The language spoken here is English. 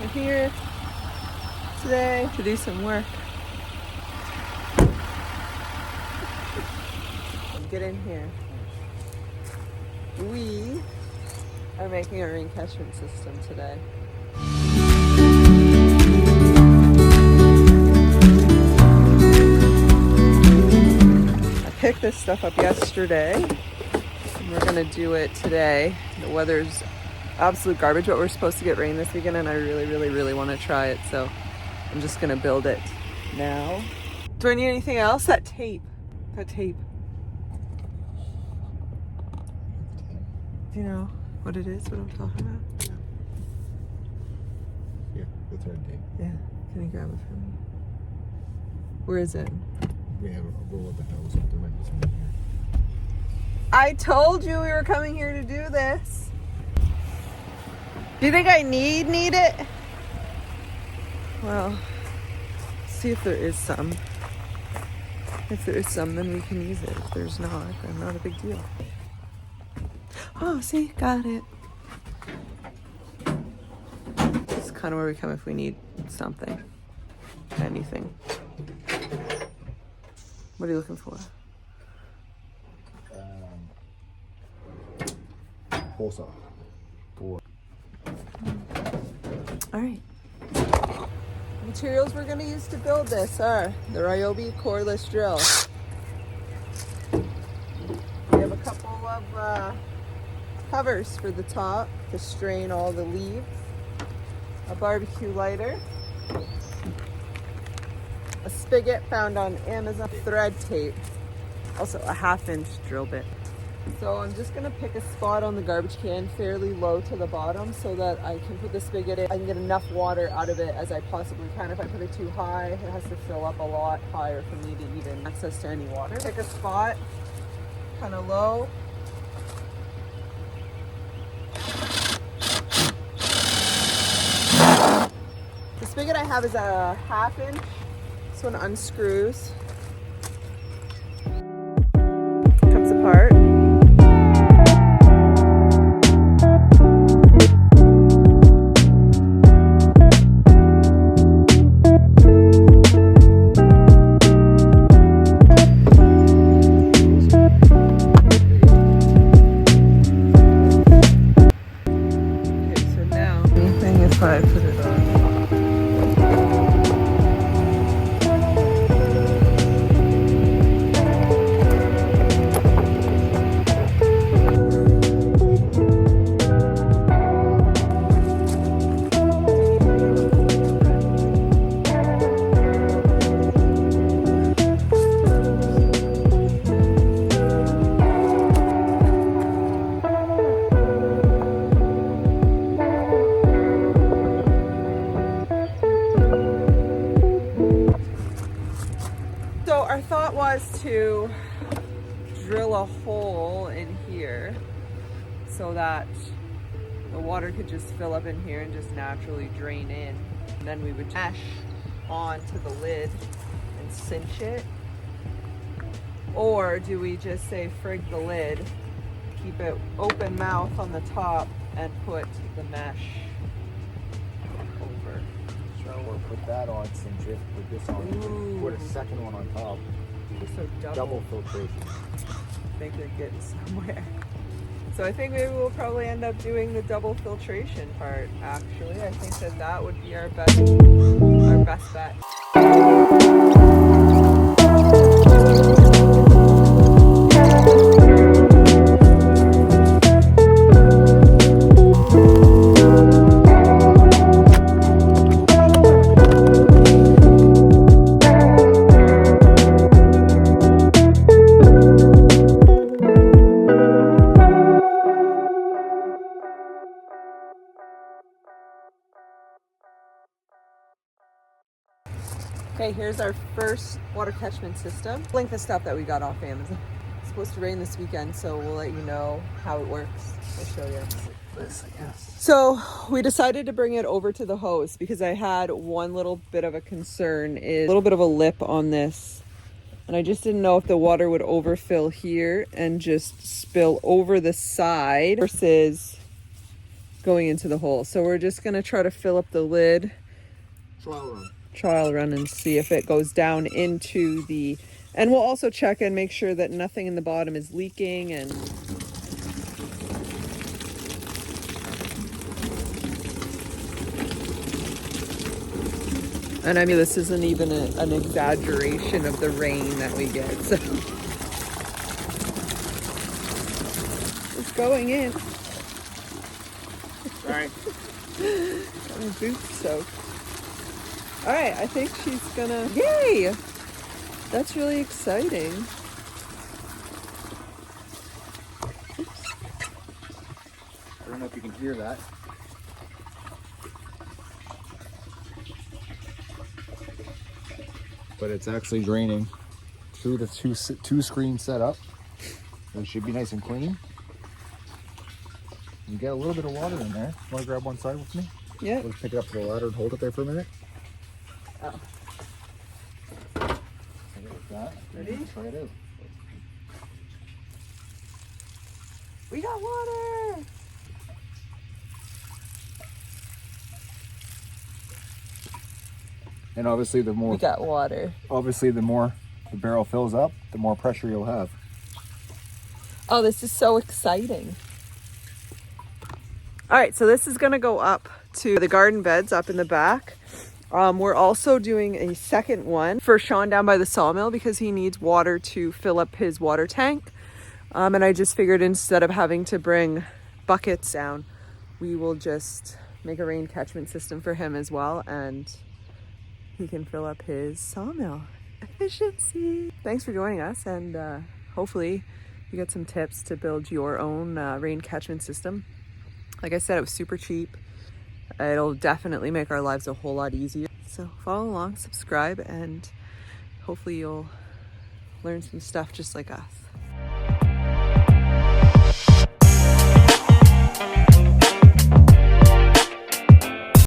We're here today to do some work. Get in here. We are making a rain catchment system today. I picked this stuff up yesterday and we're gonna do it today. The weather's absolute garbage, but we're supposed to get rain this weekend and I really want to try it, so I'm just gonna build it now. Do I need anything else? That tape. Do you know what it is, what I'm talking about? Yeah, the thread tape. Yeah, can you grab it for me? Where is it? We have a roll of the hose up there, might be something here. I told you we were coming here to do this. Do you think I need it? Well, see if there is some. If there is some, then we can use it. If there's not, then not a big deal. Oh, see, got it. This is kind of where we come if we need something. Anything. What are you looking for? Hole saw. All right. Materials we're going to use to build this are the Ryobi cordless drill. We have a couple of covers for the top to strain all the leaves, a barbecue lighter, a spigot found on Amazon, thread tape, also a 1/2-inch drill bit. So I'm just gonna pick a spot on the garbage can fairly low to the bottom so that I can put the spigot in. I can get enough water out of it as I possibly can. If I put it too high, it has to fill up a lot higher for me to even access to any water. Pick a spot kind of low. The spigot I have is a 1/2-inch. This one unscrews. Comes apart. Okay, so now anything if I put it on. So our thought was to drill a hole in here so that the water could just fill up in here and just naturally drain in. And then we would mesh onto the lid and cinch it. Or do we just say frig the lid, keep it open mouth on the top and put the mesh over? Or put that on, cinch it, put this on, Ooh. put a second one on top. So Double filtration. I think we're getting somewhere. So I think maybe we'll probably end up doing the double filtration part, actually. I think that would be our best bet. Okay, here's our first water catchment system. Link the stuff that we got off Amazon. It's supposed to rain this weekend, so we'll let you know how it works. I'll show you this, I guess. So we decided to bring it over to the hose because I had one little bit of a concern, is a little bit of a lip on this. And I just didn't know if the water would overfill here and just spill over the side versus going into the hole. So we're just gonna try to fill up the lid, Trial run. and see if it goes down into the, and we'll also check and make sure that nothing in the bottom is leaking. And I mean, this isn't even an exaggeration of the rain that we get, so. It's going in. Sorry. My boots soaked. All right, I think she's gonna, yay! That's really exciting. Oops. I don't know if you can hear that. But it's actually draining through the two screen setup. It should be nice and clean. You get a little bit of water in there. Want to grab one side with me? Yeah. Let's pick it up to the ladder and hold it there for a minute. Oh. Like that. Ready? Try it out. We got water! And obviously the more We got water. the more the barrel fills up, the more pressure you'll have. Oh, this is so exciting. All right, so this is gonna go up to the garden beds up in the back. We're also doing a second one for Sean down by the sawmill because he needs water to fill up his water tank. And I just figured instead of having to bring buckets down, we will just make a rain catchment system for him as well, and he can fill up his sawmill. Efficiency. Thanks for joining us, and hopefully you get some tips to build your own rain catchment system. Like I said, it was super cheap. It'll definitely make our lives a whole lot easier. So follow along, subscribe, and hopefully you'll learn some stuff just like us.